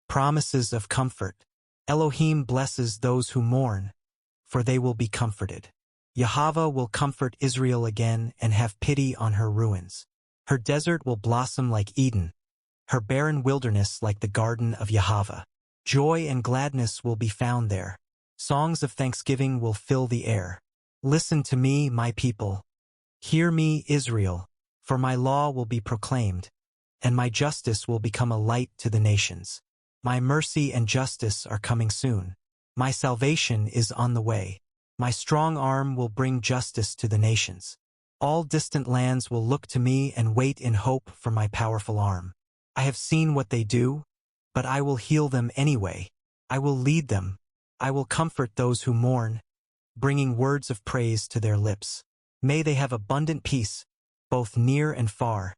Promises of comfort. Elohim blesses those who mourn, for they will be comforted. Yahweh will comfort Israel again and have pity on her ruins. Her desert will blossom like Eden, her barren wilderness like the garden of Yahweh. Joy and gladness will be found there. Songs of thanksgiving will fill the air. Listen to me, my people. Hear me, Israel, for my law will be proclaimed, and my justice will become a light to the nations. My mercy and justice are coming soon. My salvation is on the way. My strong arm will bring justice to the nations. All distant lands will look to me and wait in hope for my powerful arm. I have seen what they do, but I will heal them anyway. I will lead them. I will comfort those who mourn, bringing words of praise to their lips. May they have abundant peace, both near and far,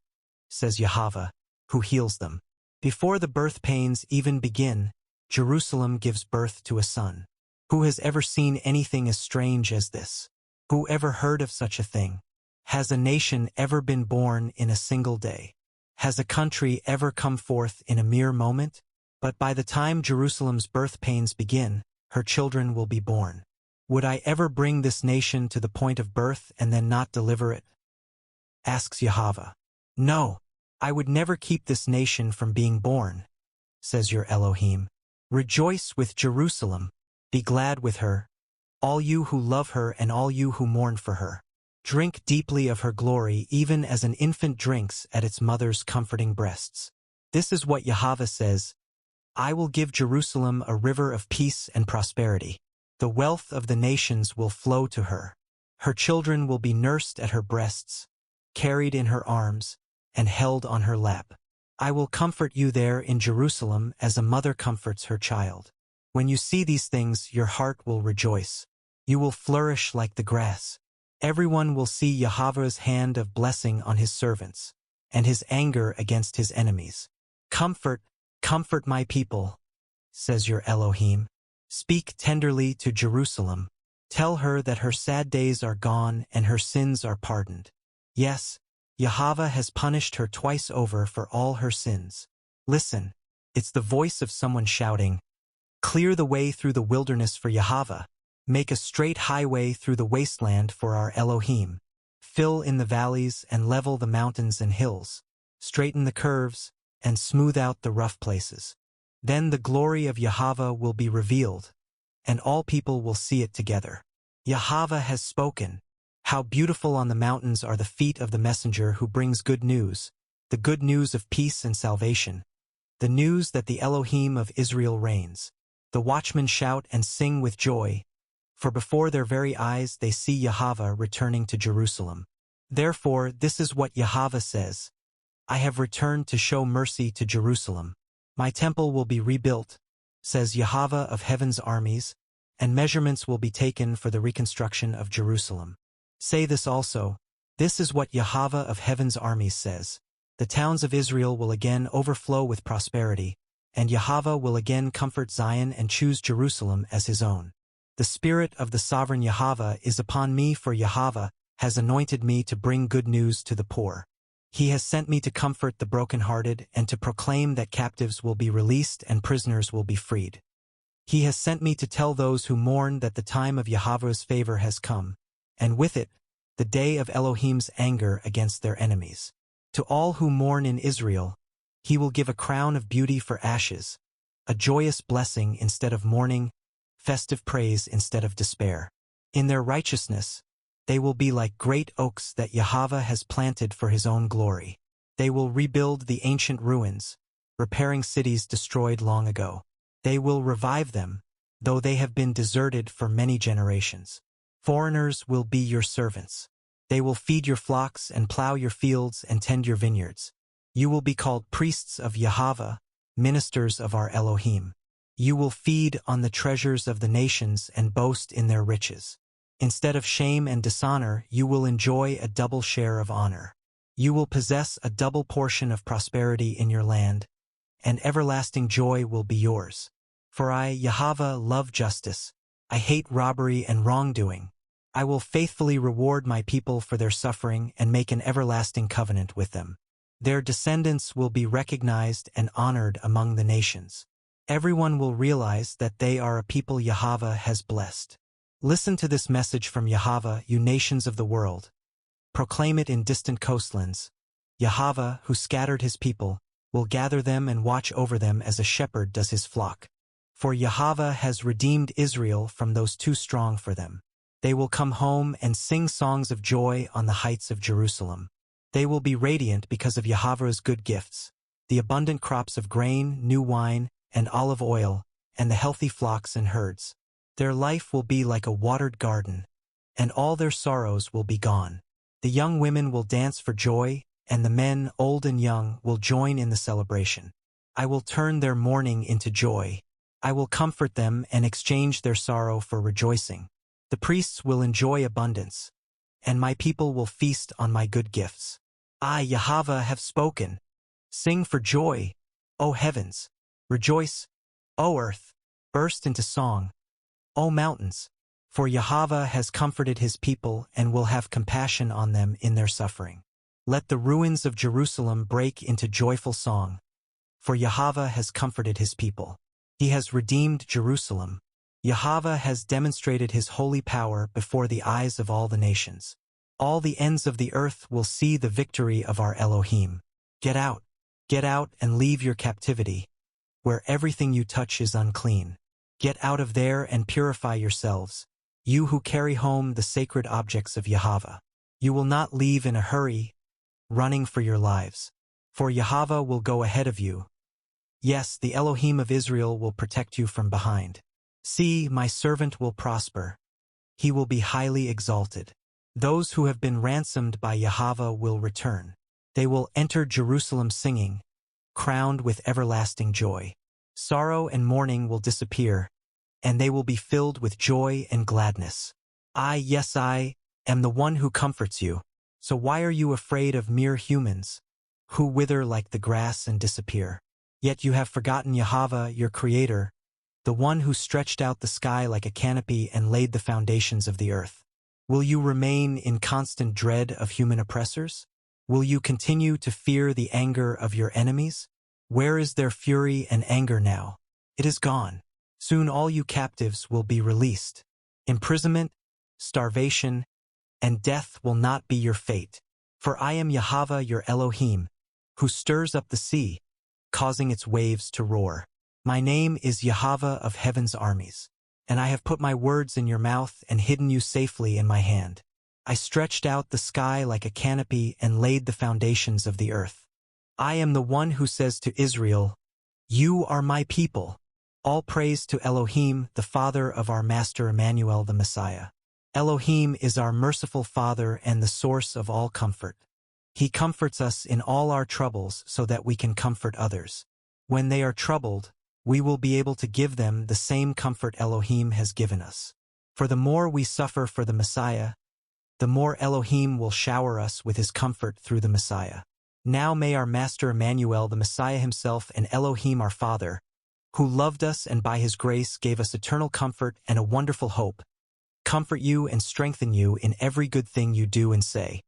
says Yahweh, who heals them. Before the birth pains even begin, Jerusalem gives birth to a son. Who has ever seen anything as strange as this? Who ever heard of such a thing? Has a nation ever been born in a single day? Has a country ever come forth in a mere moment? But by the time Jerusalem's birth pains begin, her children will be born. Would I ever bring this nation to the point of birth and then not deliver it? Asks Yahweh. No, I would never keep this nation from being born, says your Elohim. Rejoice with Jerusalem. Be glad with her, all you who love her and all you who mourn for her. Drink deeply of her glory even as an infant drinks at its mother's comforting breasts. This is what Yahweh says. I will give Jerusalem a river of peace and prosperity. The wealth of the nations will flow to her. Her children will be nursed at her breasts, carried in her arms, and held on her lap. I will comfort you there in Jerusalem as a mother comforts her child. When you see these things, your heart will rejoice. You will flourish like the grass. Everyone will see Yahweh's hand of blessing on his servants, and his anger against his enemies. Comfort, comfort my people, says your Elohim. Speak tenderly to Jerusalem. Tell her that her sad days are gone and her sins are pardoned. Yes, Yahweh has punished her twice over for all her sins. Listen, it's the voice of someone shouting, clear the way through the wilderness for Yahweh. Make a straight highway through the wasteland for our Elohim. Fill in the valleys and level the mountains and hills. Straighten the curves and smooth out the rough places. Then the glory of Yahweh will be revealed, and all people will see it together. Yahweh has spoken. How beautiful on the mountains are the feet of the messenger who brings good news, the good news of peace and salvation, the news that the Elohim of Israel reigns. The watchmen shout and sing with joy, for before their very eyes they see Yahweh returning to Jerusalem. Therefore, this is what Yahweh says. I have returned to show mercy to Jerusalem. My temple will be rebuilt, says Yahweh of heaven's armies, and measurements will be taken for the reconstruction of Jerusalem. Say this also, this is what Yahweh of heaven's armies says. The towns of Israel will again overflow with prosperity, and Yahweh will again comfort Zion and choose Jerusalem as his own. The Spirit of the sovereign Yahweh is upon me, for Yahweh has anointed me to bring good news to the poor. He has sent me to comfort the brokenhearted and to proclaim that captives will be released and prisoners will be freed. He has sent me to tell those who mourn that the time of Yahweh's favor has come, and with it, the day of Elohim's anger against their enemies. To all who mourn in Israel, he will give a crown of beauty for ashes, a joyous blessing instead of mourning, festive praise instead of despair. In their righteousness, they will be like great oaks that Yahweh has planted for his own glory. They will rebuild the ancient ruins, repairing cities destroyed long ago. They will revive them, though they have been deserted for many generations. Foreigners will be your servants. They will feed your flocks and plow your fields and tend your vineyards. You will be called priests of Yahweh, ministers of our Elohim. You will feed on the treasures of the nations and boast in their riches. Instead of shame and dishonor, you will enjoy a double share of honor. You will possess a double portion of prosperity in your land, and everlasting joy will be yours. For I, Yahweh, love justice. I hate robbery and wrongdoing. I will faithfully reward my people for their suffering and make an everlasting covenant with them. Their descendants will be recognized and honored among the nations. Everyone will realize that they are a people Yahweh has blessed. Listen to this message from Yahweh, you nations of the world. Proclaim it in distant coastlands. Yahweh, who scattered his people, will gather them and watch over them as a shepherd does his flock. For Yahweh has redeemed Israel from those too strong for them. They will come home and sing songs of joy on the heights of Jerusalem. They will be radiant because of Yahweh's good gifts, the abundant crops of grain, new wine, and olive oil, and the healthy flocks and herds. Their life will be like a watered garden, and all their sorrows will be gone. The young women will dance for joy, and the men, old and young, will join in the celebration. I will turn their mourning into joy. I will comfort them and exchange their sorrow for rejoicing. The priests will enjoy abundance, and my people will feast on my good gifts. I, Yahweh, have spoken. Sing for joy, O heavens. Rejoice, O earth. Burst into song, O mountains. For Yahweh has comforted his people and will have compassion on them in their suffering. Let the ruins of Jerusalem break into joyful song. For Yahweh has comforted his people. He has redeemed Jerusalem. Yahweh has demonstrated his holy power before the eyes of all the nations. All the ends of the earth will see the victory of our Elohim. Get out and leave your captivity, where everything you touch is unclean. Get out of there and purify yourselves, you who carry home the sacred objects of Yahweh. You will not leave in a hurry, running for your lives. For Yahweh will go ahead of you. Yes, the Elohim of Israel will protect you from behind. See, my servant will prosper. He will be highly exalted. Those who have been ransomed by Yahweh will return. They will enter Jerusalem singing, crowned with everlasting joy. Sorrow and mourning will disappear, and they will be filled with joy and gladness. Yes, I am the one who comforts you. So why are you afraid of mere humans, who wither like the grass and disappear? Yet you have forgotten Yahweh, your Creator, the one who stretched out the sky like a canopy and laid the foundations of the earth. Will you remain in constant dread of human oppressors? Will you continue to fear the anger of your enemies? Where is their fury and anger now? It is gone. Soon all you captives will be released. Imprisonment, starvation, and death will not be your fate. For I am Yahweh your Elohim, who stirs up the sea, causing its waves to roar. My name is Yahweh of heaven's armies, and I have put my words in your mouth and hidden you safely in my hand. I stretched out the sky like a canopy and laid the foundations of the earth. I am the one who says to Israel, you are my people. All praise to Elohim, the Father of our Master Emmanuel the Messiah. Elohim is our merciful Father and the source of all comfort. He comforts us in all our troubles so that we can comfort others. When they are troubled, we will be able to give them the same comfort Elohim has given us. For the more we suffer for the Messiah, the more Elohim will shower us with his comfort through the Messiah. Now may our Master Emmanuel the Messiah himself and Elohim our Father, who loved us and by his grace gave us eternal comfort and a wonderful hope, comfort you and strengthen you in every good thing you do and say.